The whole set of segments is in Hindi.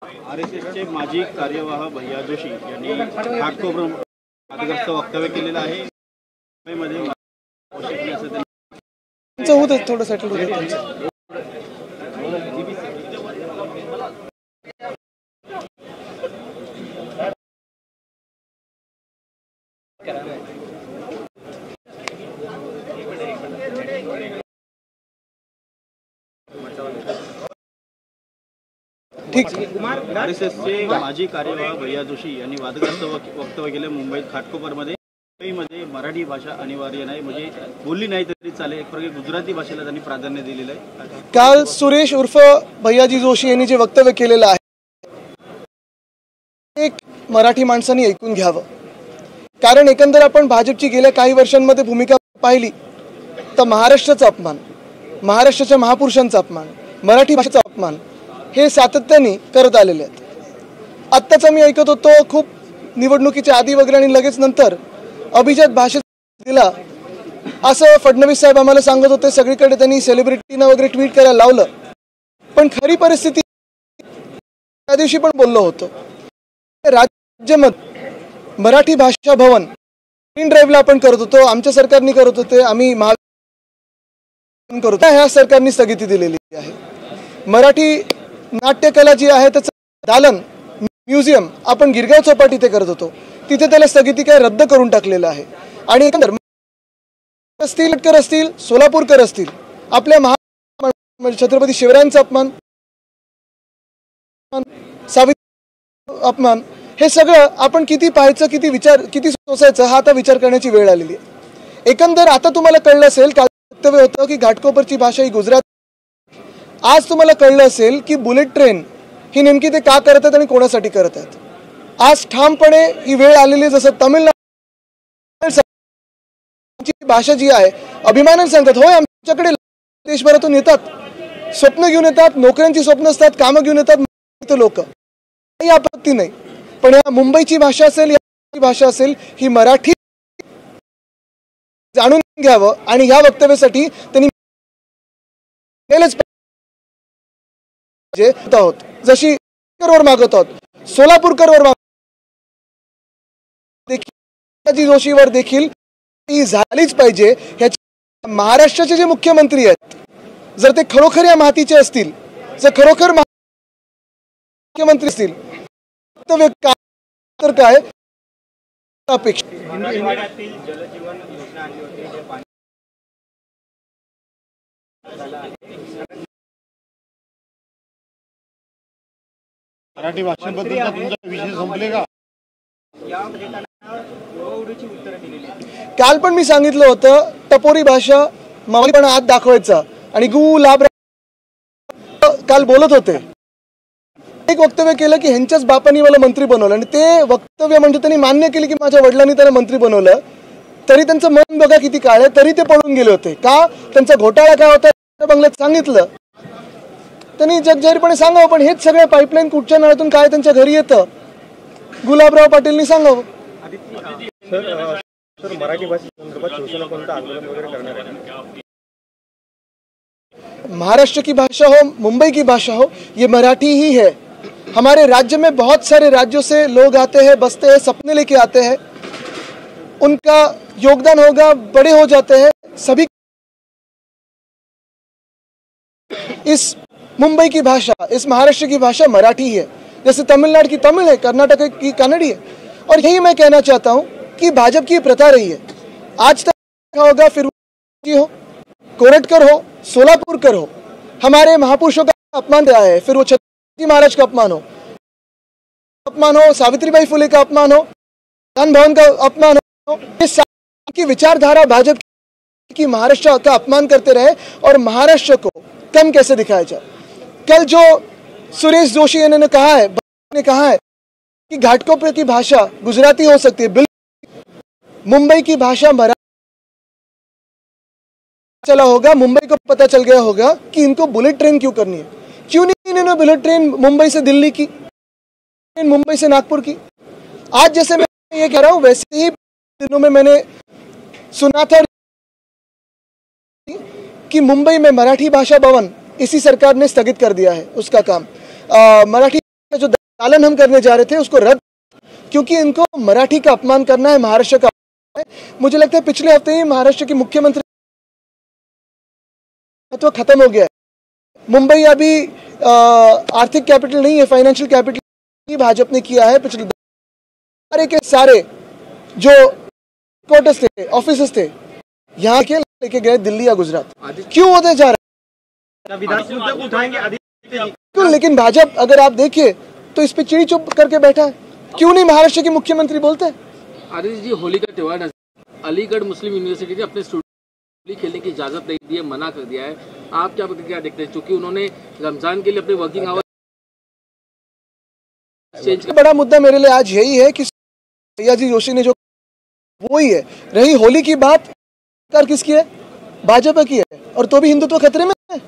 आरएसएसचे माजी कार्यवाह भैया जोशी यांनी घाटकोपर वादग्रस्त वक्तव्य केलेलं आहे. थोडं सेटल होतं. ठीक. आरएसएसचे माजी कार्यवाह भैया जोशी यांनी वादग्रस्त वक्तव्य केले. मुंबईत घाटकोपरमध्ये मराठी भाषा अनिवार्य नाही, म्हणजे बोलली नाही तरी चालेल, एक प्रकारे गुजराती भाषेला त्यांनी प्राधान्य दिलेलं आहे. काल सुरेश उर्फ भैयाजी जोशी यांनी जे वक्तव्य केलेलं आहे एक मराठी माणसांनी ऐकून घ्यावं. कारण एकंदर आपण भाजपची गेल्या काही वर्षांमध्ये भूमिका पाहिली तर महाराष्ट्राचा अपमान, महाराष्ट्राच्या महापुरुषांचा अपमान, मराठी भाषेचा अपमान हे सातत्याने करत आलेले आहेत. आत्ताच मी ऐकत होतो खूप निवडणुकीच्या आधी वगैरे आणि लगेच नंतर अभिजात भाषेत दिला असं फडणवीस साहेब आम्हाला सांगत होते. सगळीकडे त्यांनी सेलिब्रिटीना वगैरे ट्विट करायला लावलं. पण खरी परिस्थिती त्या दिवशी पण बोललो होतो. राज्यामध्ये मराठी भाषा भवन इन ड्राईव्हला आपण करत होतो, आमच्या सरकारने करत होते, आम्ही करतो. ह्या सरकारने स्थगिती दिलेली आहे. मराठी नाट्यकला जी आहे त्याचं दालन म्युझियम आपण गिरगाव चौपाटी इथे करत होतो, तिथे त्याला स्थगिती काय रद्द करून टाकलेलं आहे. आणि एकंदर असतील, लटकर असतील, सोलापूरकर असतील, आपल्या छत्रपती शिवरायांचा अपमान, सावित्री अपमान, हे सगळं आपण किती पाहायचं, किती सोसायचं, हा आता विचार करण्याची वेळ आलेली आहे. एकंदर आता तुम्हाला कळलं असेल, काल वक्तव्य होतं की घाटकोपरची भाषा ही गुजरात. आज तुम्हाला कळलं असेल की बुलेट ट्रेन ही नेमकी ते का करत आहेत आणि कोणासाठी करत आहेत. आज ठामपणे ही वेळ आलेली, जसं तमिळनाडूची भाषा जी आहे अभिमानाने सांगतात, होय आमच्याकडे देशभरातून येतात, स्वप्न घेऊन येतात, नोकऱ्यांची स्वप्न असतात, कामं घेऊन येतात लोक, काही आपत्ती नाही. पण या मुंबईची भाषा असेल, या भाषा असेल, ही मराठी जाणून घ्यावं. आणि ह्या वक्तव्यासाठी त्यांनी आहोत, जशी मागत आहोत, सोलापूरकर वर जोशीवर देखील ही झालीच पाहिजे. ह्याच्या महाराष्ट्राचे जे मुख्यमंत्री आहेत, जर ते खरोखर या मातीचे असतील, जर खरोखर मुख्यमंत्री असतील तर काय अपेक्षा. मराठी भाषेबद्दल तुमचा विषय संपले का? काल पण मी सांगितलं होतं, टपोरी भाषा मावळीपणा आत दाखवायचा आणि गुलाब काल बोलत होते. एक वक्तव्य केलं की ह्यांच्याच बापांनी मला मंत्री बनवलं, आणि ते वक्तव्य म्हणजे त्यांनी मान्य केले की माझ्या वडिलांनी त्यांना मंत्री बनवलं, तरी त्यांचं मन बघा किती काळ आहे, तरी ते पळून गेले होते. का? त्यांचा घोटाळा काय होता बंगल्यात सांगितलं त्यांनी जगजाहीरपणे सांगावं. पण हेच सगळं पाईपलाईन कुठच्या नळातून काय त्यांच्या घरी येतं, गुलाबराव पाटीलनी सांगावं. मराठी भाषेसंदर्भात शिवसेना कोणतं आंदोलन वगैरे करणार आहे? महाराष्ट्र की भाषा हो, मुंबई की भाषा हो, ये मराठी ही है. हमारे राज्य में बहुत सारे राज्यों से लोग आते हैं, बसते हैं, सपने लेके आते हैं, उनका योगदान होगा, बड़े हो जाते हैं. सभी इस मुंबई की भाषा, इस महाराष्ट्र की भाषा मराठी है, जैसे तमिलनाडु की तमिल है, कर्नाटक की कन्नड़ी है. और यही मैं कहना चाहता हूं कि भाजपा की प्रथा रही है आज तक होगा, फिर हो, कोरटकर हो, सोलापुरकर हो, हमारे महापुरुषों का अपमान रहा है. फिर वो छत्रपति महाराज का अपमान हो, सावित्रीबाई फुले का अपमान हो, संविधान भवन का अपमान हो, इस की विचारधारा भाजपा की महाराष्ट्र का अपमान करते रहे और महाराष्ट्र को कम कैसे दिखाया जाए. कल जो सुरेश जोशी ने कहा है कि घाटकोपर की भाषा गुजराती हो सकती है, बिल्कुल मुंबई की भाषा मराठी चला होगा, मुंबई को पता चल गया होगा कि इनको बुलेट ट्रेन क्यों करनी है. क्यों नहीं इन्होंने बुलेट ट्रेन मुंबई से दिल्ली की, मुंबई से नागपुर की. आज जैसे मैं ये कह रहा हूं, वैसे ही दिनों में मैंने सुना था कि मुंबई में मराठी भाषा भवन इसी सरकार ने स्थगित कर दिया है उसका काम. मराठी का जो पालन हम करने जा रहे थे उसको रद्द, क्योंकि इनको मराठी का अपमान करना है, महाराष्ट्र का अपमान है। मुझे लगता है पिछले हफ्ते ही महाराष्ट्र के मुख्यमंत्री तो खत्म हो गया है। मुंबई अभी आर्थिक कैपिटल नहीं है, फाइनेंशियल कैपिटल भाजपा ने किया है। पिछले सारे के सारे जो क्वार्टर्स थे, ऑफिस थे, यहाँ के लेके गए दिल्ली या गुजरात। क्यों होते जा रहे हैं? लेकिन भाजपा अगर आप देखिए तो इस पे चिड़ी चुप करके बैठा है। क्यों नहीं महाराष्ट्र के मुख्यमंत्री बोलते? आदित्य जी, होली का त्योहार नजदीक, अलीगढ़ मुस्लिम यूनिवर्सिटी ने अपने स्टूडेंट होली खेलने की इजाजत नहीं दी है, मना कर दिया है। आप क्या प्रतिक्रिया देखते हैं, क्योंकि उन्होंने रमजान के लिए अपने वर्किंग आवर चेंज कर। बड़ा मुद्दा मेरे लिए आज यही है कि भैया जी जोशी ने जो वो ही है। रही होली की बात, कर किसकी है? भाजपा की है, और तो भी हिंदुत्व खतरे में है।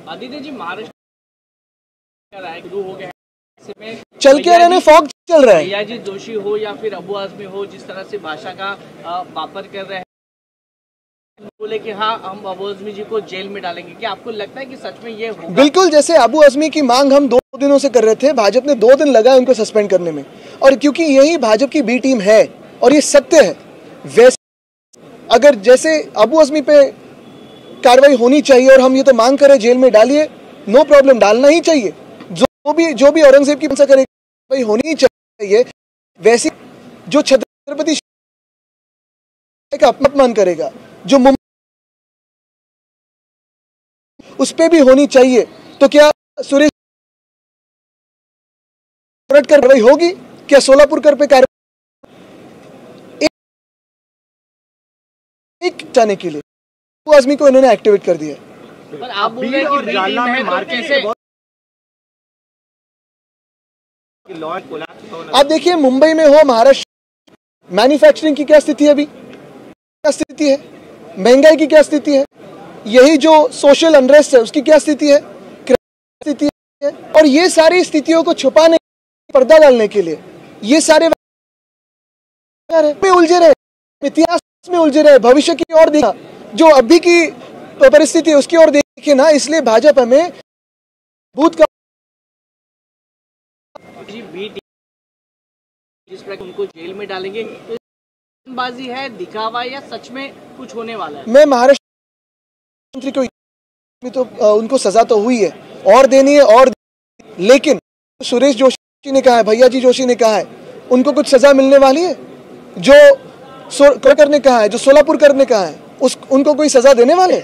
आदित्य जी, महाराष्ट्र शुरू हो गया है, चल के रहने फॉग चल रहा है। भैया जी जोशी हो या फिर अबू आजमी हो, जिस तरह से भाषा का वापर कर रहे हैं, बोले कि हाँ हम अबू आजमी जी को जेल में डालेंगे। क्या आपको लगता है कि सच में ये होगा? बिल्कुल, जैसे अबू आजमी की मांग हम 2 दिनों से कर रहे थे, भाजपा ने 2 दिन लगाए उनको सस्पेंड करने में, और क्योंकि यही भाजपा की बी टीम है और ये सत्य है, वैसे अगर जैसे अबू आजमी पे कार्रवाई होनी चाहिए और हम ये तो मांग करें जेल में डालिए, नो प्रॉब्लम, डालना ही चाहिए। जो भी औरंगजेब की हिंसा करे कार्रवाई होनी चाहिए, वैसे जो छत्रपति का अपमान करेगा, जो उस पे भी होनी चाहिए। तो क्या सुरेश कार्रवाई होगी? क्या सोलापुर कर पे कार्रवाई एक जाने के लिए अबू आजमी को इन्होंने एक्टिवेट कर दिया। पर आप बोल रहे हैं कि बी टीम है, तो कैसे? आप देखिए मुंबई में हो, महाराष्ट्र, मैन्युफैक्चरिंग की क्या स्थिति है अभी, क्या स्थिति है, महंगाई की क्या स्थिति है, यही जो सोशल अनरेस्ट है उसकी क्या स्थिति है, स्थिति है। और ये सारी स्थितियों को छुपाने, पर्दा डालने के लिए ये सारे में उलझे रहे, इतिहास में उलझे रहे, भविष्य की ओर देखा, जो अभी की परिस्थिति है उसकी ओर देखे ना। इसलिए भाजपा में भूत का बी टीम जिस प्रकार उनको जेल में डालेंगे, तो बाजी है, दिखावा, या सच में कुछ होने वाला है? मैं महाराष्ट्र मंत्री को तो उनको सजा तो हुई है और देनी है, और लेकिन सुरेश जोशी ने कहा है, भैया जी जोशी ने कहा है, उनको कुछ सजा मिलने वाली है? जो करने कहा है, जो सोलापुर करने कहा है, उनको कोई सजा देने वाले?